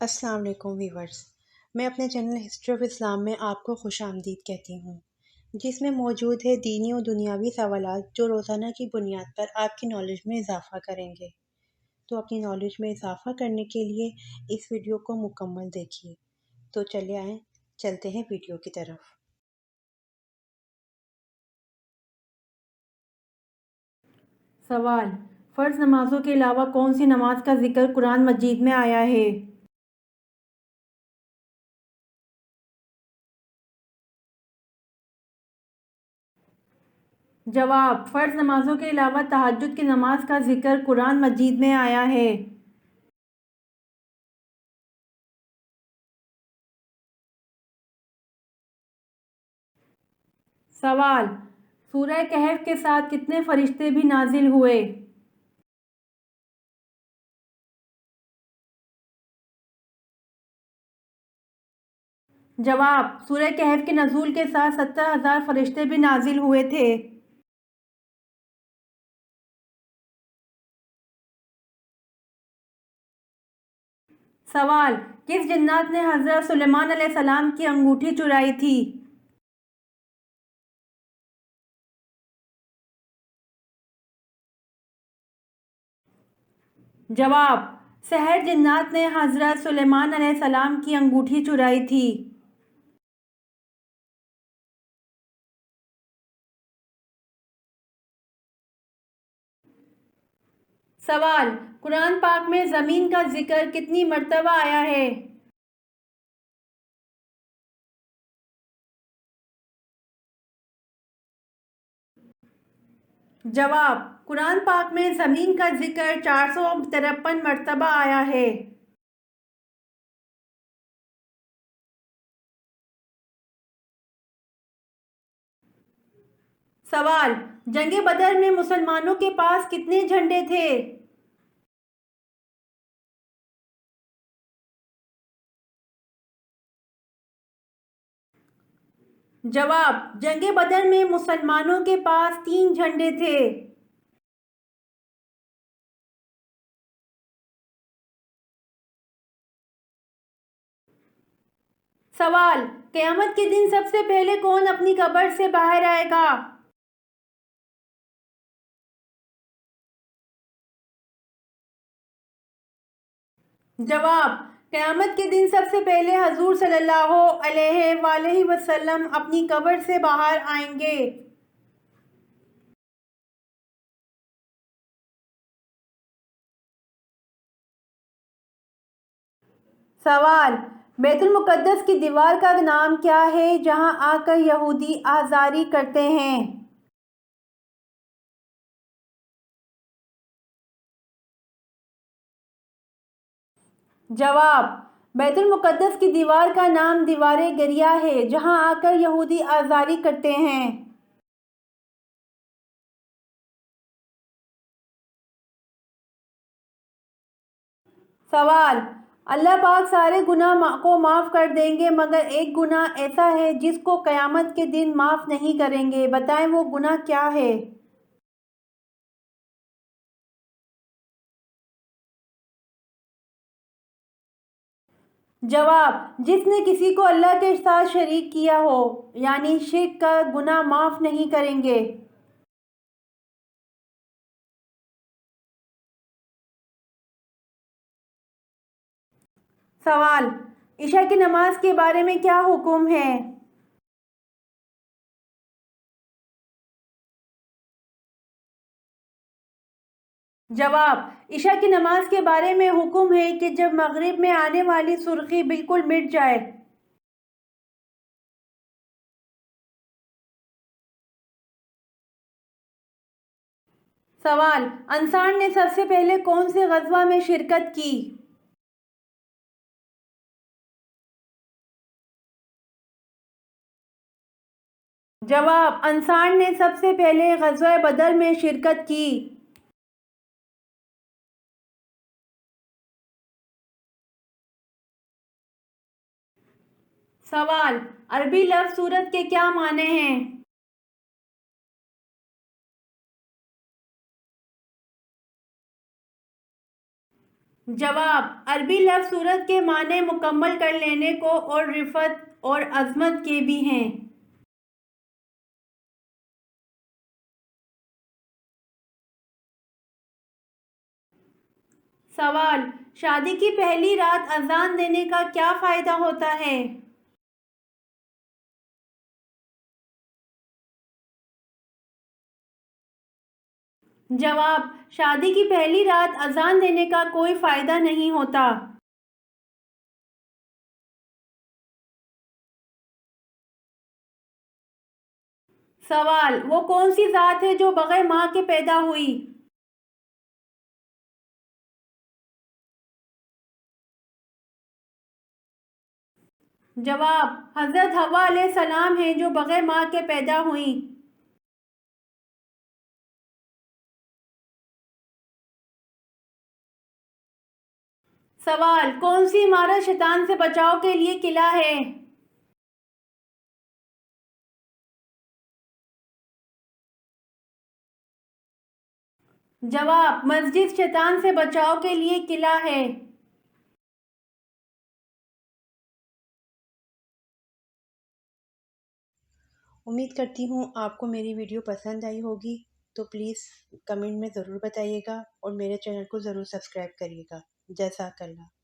السلام علیکم ویورز، میں اپنے چینل ہسٹری آف اسلام میں آپ کو خوش آمدید کہتی ہوں، جس میں موجود ہے دینی و دنیاوی سوالات جو روزانہ کی بنیاد پر آپ کی نالج میں اضافہ کریں گے۔ تو اپنی نالج میں اضافہ کرنے کے لیے اس ویڈیو کو مکمل دیکھیے۔ تو چلے آئیں، چلتے ہیں ویڈیو کی طرف۔ سوال: فرض نمازوں کے علاوہ کون سی نماز کا ذکر قرآن مجید میں آیا ہے؟ جواب: فرض نمازوں کے علاوہ تہجد کی نماز کا ذکر قرآن مجید میں آیا ہے۔ سوال: سورہ کہف کے ساتھ کتنے فرشتے بھی نازل ہوئے؟ جواب: سورہ کہف کے نزول کے ساتھ 70,000 فرشتے بھی نازل ہوئے تھے۔ سوال: کس جنات نے حضرت سلیمان علیہ السلام کی انگوٹھی چرائی تھی؟ جواب: سحر جنات نے حضرت سلیمان علیہ السلام کی انگوٹھی چرائی تھی۔ سوال: قرآن پاک میں زمین کا ذکر کتنی مرتبہ آیا ہے؟ جواب: قرآن پاک میں زمین کا ذکر 453 مرتبہ آیا ہے۔ سوال: جنگ بدر میں مسلمانوں کے پاس کتنے جھنڈے تھے؟ جواب: جنگ بدر میں مسلمانوں کے پاس 3 جھنڈے تھے۔ سوال: قیامت کے دن سب سے پہلے کون اپنی قبر سے باہر آئے گا؟ جواب: قیامت کے دن سب سے پہلے حضور صلی اللہ علیہ وآلہ وسلم اپنی قبر سے باہر آئیں گے۔ سوال: بیت المقدس کی دیوار کا نام کیا ہے جہاں آ کر یہودی آزاری کرتے ہیں؟ جواب: بیت المقدس کی دیوار کا نام دیوار گریہ ہے جہاں آ کر یہودی آزاری کرتے ہیں۔ سوال: اللہ پاک سارے گناہ کو معاف کر دیں گے مگر ایک گناہ ایسا ہے جس کو قیامت کے دن معاف نہیں کریں گے، بتائیں وہ گناہ کیا ہے؟ جواب: جس نے کسی کو اللہ کے ساتھ شریک کیا ہو، یعنی شرک کا گناہ معاف نہیں کریں گے۔ سوال: عشاء کی نماز کے بارے میں کیا حکم ہے؟ جواب: عشاء کی نماز کے بارے میں حکم ہے کہ جب مغرب میں آنے والی سرخی بالکل مٹ جائے۔ سوال: انصار نے سب سے پہلے کون سے غزوہ میں شرکت کی؟ جواب: انصار نے سب سے پہلے غزوہ بدر میں شرکت کی۔ سوال: عربی لفظ سورت کے کیا معنی ہیں؟ جواب: عربی لفظ صورت کے معنی مکمل کر لینے کو اور رفعت اور عظمت کے بھی ہیں۔ سوال: شادی کی پہلی رات اذان دینے کا کیا فائدہ ہوتا ہے؟ جواب: شادی کی پہلی رات اذان دینے کا کوئی فائدہ نہیں ہوتا۔ سوال: وہ کون سی ذات ہے جو بغیر ماں کے پیدا ہوئی؟ جواب: حضرت حوا علیہ السلام ہیں جو بغیر ماں کے پیدا ہوئیں۔ سوال: کون سی عمارت شیطان سے بچاؤ کے لیے قلعہ ہے؟ جواب: مسجد شیطان سے بچاؤ کے لیے قلعہ ہے۔ امید کرتی ہوں آپ کو میری ویڈیو پسند آئی ہوگی، تو پلیز کمنٹ میں ضرور بتائیے گا اور میرے چینل کو ضرور سبسکرائب کریے گا۔ جزاک اللہ۔